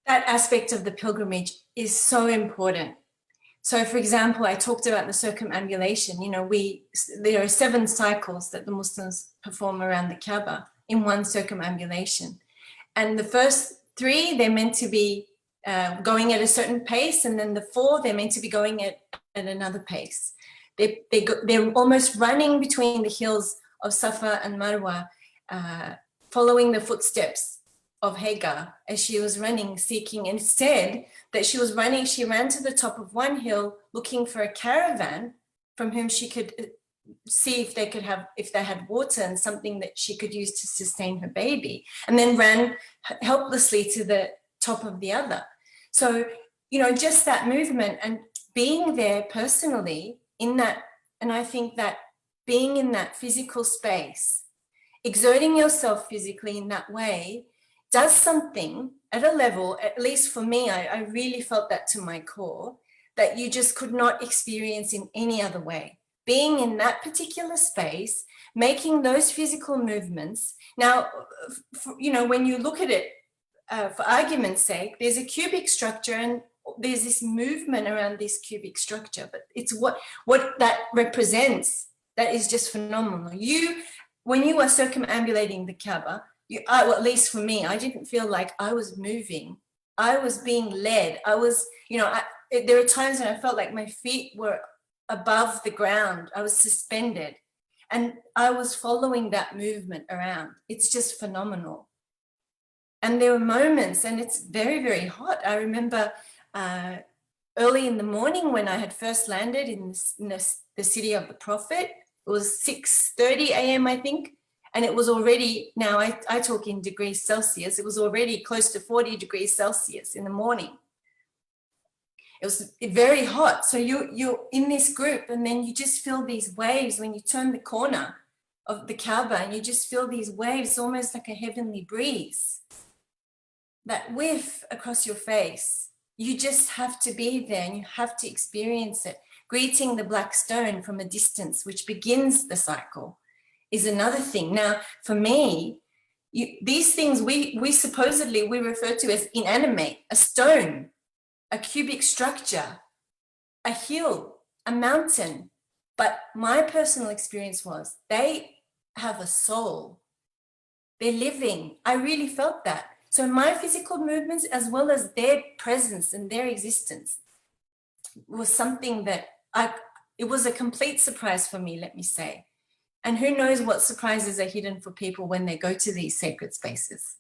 That aspect of the pilgrimage is so important. So, for example, I talked about the circumambulation. There are 7 cycles that the Muslims perform around the Kaaba in one circumambulation. And the first 3, they're meant to be going at a certain pace. And then the 4, they're meant to be going at another pace. They're almost running between the hills of Safa and Marwa, following the footsteps of Hagar as she was running, seeking. Instead that she ran to the top of one hill looking for a caravan from whom she could see if they had water and something that she could use to sustain her baby, and then ran helplessly to the top of the other. So, just that movement and being there personally in that, and I think that being in that physical space, exerting yourself physically in that way, does something at a level, at least for me, I really felt that to my core, that you just could not experience in any other way. Being in that particular space, making those physical movements. Now, when you look at it, for argument's sake, there's a cubic structure and there's this movement around this cubic structure, but it's what that represents that is just phenomenal. When you are circumambulating the Kaaba, well, at least for me, I didn't feel like I was moving. I was being led. I was, there were times when I felt like my feet were above the ground. I was suspended, and I was following that movement around. It's just phenomenal. And there were moments, and it's very, very hot. I remember early in the morning when I had first landed in the city of the prophet, it was 6:30 a.m., I think. And it was already, now I talk in degrees Celsius, it was already close to 40 degrees Celsius in the morning. It was very hot. So you're in this group, and then you just feel these waves when you turn the corner of the Kaaba, and you just feel these waves, almost like a heavenly breeze that whiff across your face. You just have to be there, and you have to experience it. Greeting the black stone from a distance, which begins the cycle, is another thing. Now, for me, these things we supposedly refer to as inanimate: a stone, a cubic structure, a hill, a mountain. But my personal experience was they have a soul. They're living. I really felt that. So my physical movements, as well as their presence and their existence, was something that it was a complete surprise for me, let me say. And who knows what surprises are hidden for people when they go to these sacred spaces.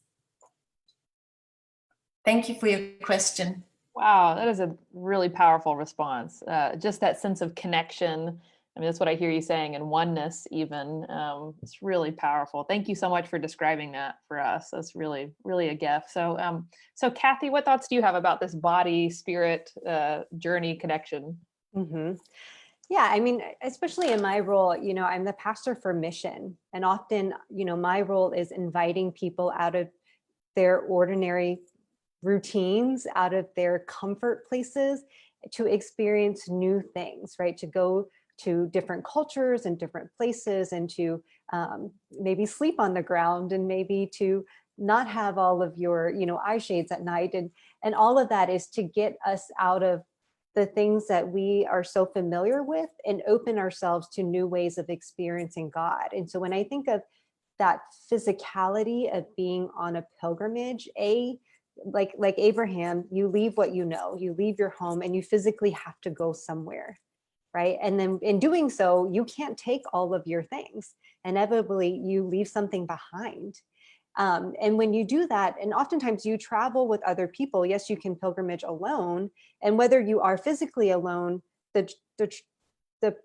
Thank you for your question. Wow, that is a really powerful response. Just that sense of connection. I mean, that's what I hear you saying, and oneness even. It's really powerful. Thank you so much for describing that for us. That's really, really a gift. So, so Kathy, what thoughts do you have about this body, spirit, journey connection? Mm-hmm. Yeah, I mean, especially in my role, you know, I'm the pastor for mission. And often, you know, my role is inviting people out of their ordinary routines, out of their comfort places, to experience new things, right? To go to different cultures and different places, and to maybe sleep on the ground, and maybe to not have all of your, you know, eye shades at night. And all of that is to get us out of the things that we are so familiar with and open ourselves to new ways of experiencing God. And so when I think of that physicality of being on a pilgrimage, like Abraham, you leave what you know, you leave your home, and you physically have to go somewhere, right? And then in doing so, you can't take all of your things. Inevitably, you leave something behind. And when you do that, and oftentimes you travel with other people, yes, you can pilgrimage alone. And whether you are physically alone, the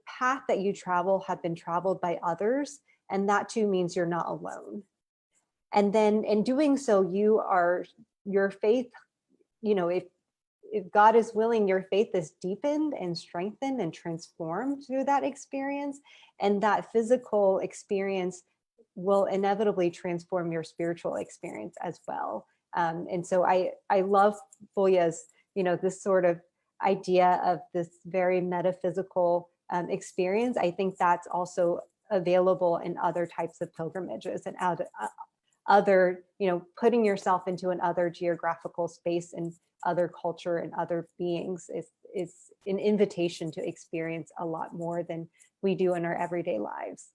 path that you travel have been traveled by others. And that too means you're not alone. And then in doing so, your faith, you know, if God is willing, your faith is deepened and strengthened and transformed through that experience. And that physical experience will inevitably transform your spiritual experience as well. And so I love Fulya's, you know, this sort of idea of this very metaphysical experience. I think that's also available in other types of pilgrimages, and other, you know, putting yourself into an other geographical space and other culture and other beings is an invitation to experience a lot more than we do in our everyday lives.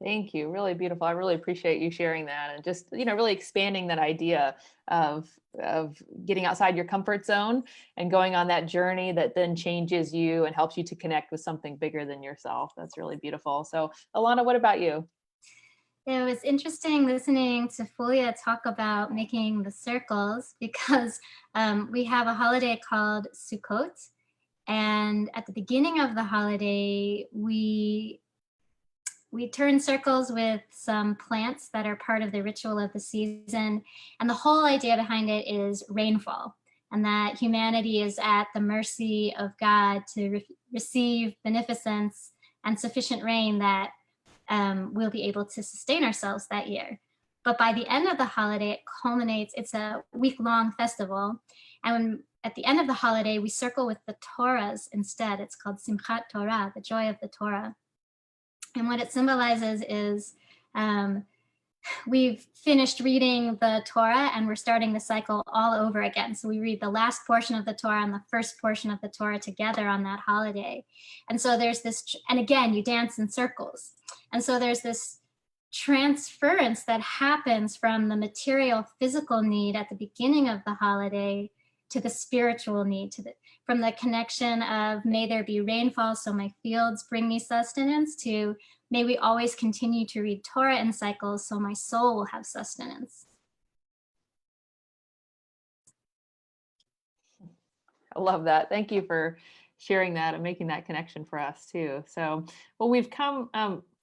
Thank you. Really beautiful. I really appreciate you sharing that, and just, you know, really expanding that idea of getting outside your comfort zone and going on that journey that then changes you and helps you to connect with something bigger than yourself. That's really beautiful. So Elana, what about you? It was interesting listening to Fulya talk about making the circles, because we have a holiday called Sukkot. And at the beginning of the holiday, we turn circles with some plants that are part of the ritual of the season. And the whole idea behind it is rainfall, and that humanity is at the mercy of God to receive beneficence and sufficient rain that we'll be able to sustain ourselves that year. But by the end of the holiday, it culminates, it's a week-long festival. And at the end of the holiday, we circle with the Torahs instead. It's called Simchat Torah, the joy of the Torah. And what it symbolizes is we've finished reading the Torah and we're starting the cycle all over again. So we read the last portion of the Torah and the first portion of the Torah together on that holiday. And so there's this, and again, you dance in circles. And so there's this transference that happens from the material physical need at the beginning of the holiday to the spiritual need, from the connection of may there be rainfall so my fields bring me sustenance, to may we always continue to read Torah in cycles so my soul will have sustenance. I love that. Thank you for sharing that and making that connection for us too. So, well, we've come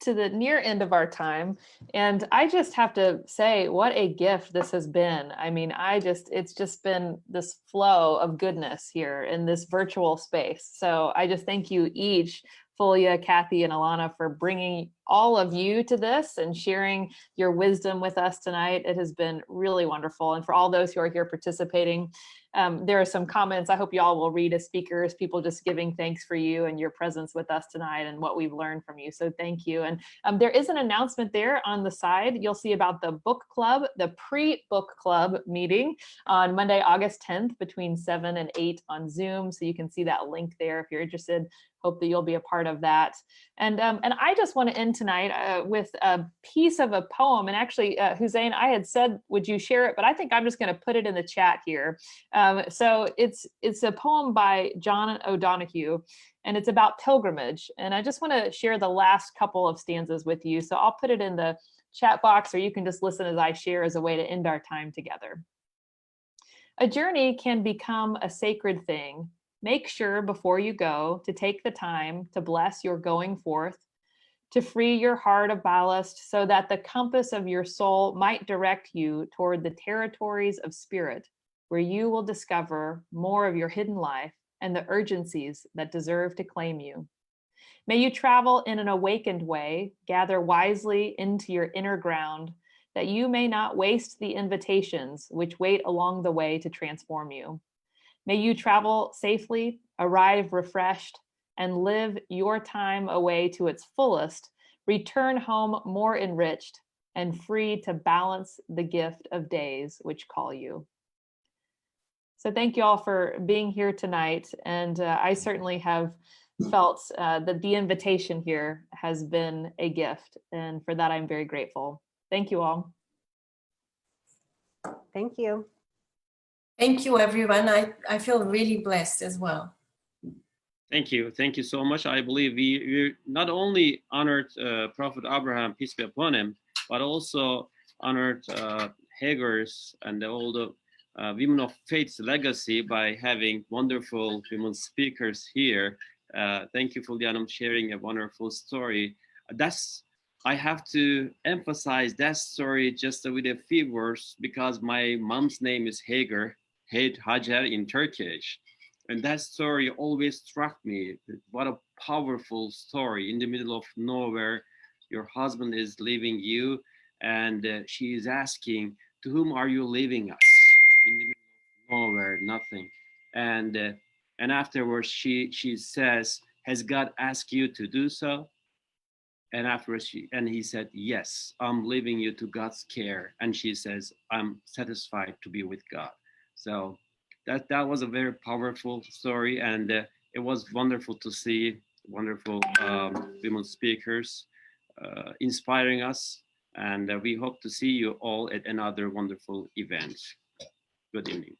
to the near end of our time, and I just have to say what a gift this has been. I mean, it's just been this flow of goodness here in this virtual space. So I just thank you each, Fulya, Kathy, and Elana, for bringing all of you to this and sharing your wisdom with us tonight. It has been really wonderful. And for all those who are here participating, there are some comments I hope you all will read as speakers, people just giving thanks for you and your presence with us tonight and what we've learned from you. So thank you. And there is an announcement there on the side. You'll see about the book club, the pre-book club meeting on Monday, August 10th between 7 and 8 on Zoom. So you can see that link there if you're interested. Hope that you'll be a part of that. And I just want to end tonight with a piece of a poem. And actually, Hussein, I had said, would you share it? But I think I'm just going to put it in the chat here. So it's a poem by John O'Donohue, and it's about pilgrimage. And I just want to share the last couple of stanzas with you. So I'll put it in the chat box, or you can just listen as I share as a way to end our time together. A journey can become a sacred thing. Make sure before you go to take the time to bless your going forth, to free your heart of ballast so that the compass of your soul might direct you toward the territories of spirit, where you will discover more of your hidden life and the urgencies that deserve to claim you. May you travel in an awakened way, gather wisely into your inner ground, that you may not waste the invitations which wait along the way to transform you. May you travel safely, arrive refreshed, and live your time away to its fullest, return home more enriched and free to balance the gift of days which call you. So thank you all for being here tonight. And I certainly have felt that the invitation here has been a gift. And for that, I'm very grateful. Thank you all. Thank you. Thank you, everyone. I feel really blessed as well. Thank you. Thank you so much. I believe we not only honored Prophet Abraham, peace be upon him, but also honored Hagar's and all the women of faith's legacy by having wonderful women speakers here. Thank you, Fulya, for sharing a wonderful story. I have to emphasize that story just with a few words because my mom's name is Hagar, Hajar in Turkish. And that story always struck me. What a powerful story. In the middle of nowhere, your husband is leaving you, and she is asking, to whom are you leaving us? In the middle of nowhere, nothing. And afterwards, she says, has God asked you to do so? And afterwards, he said, yes, I'm leaving you to God's care. And she says, I'm satisfied to be with God. So that was a very powerful story, and it was wonderful to see wonderful women speakers inspiring us, and we hope to see you all at another wonderful event. Good evening.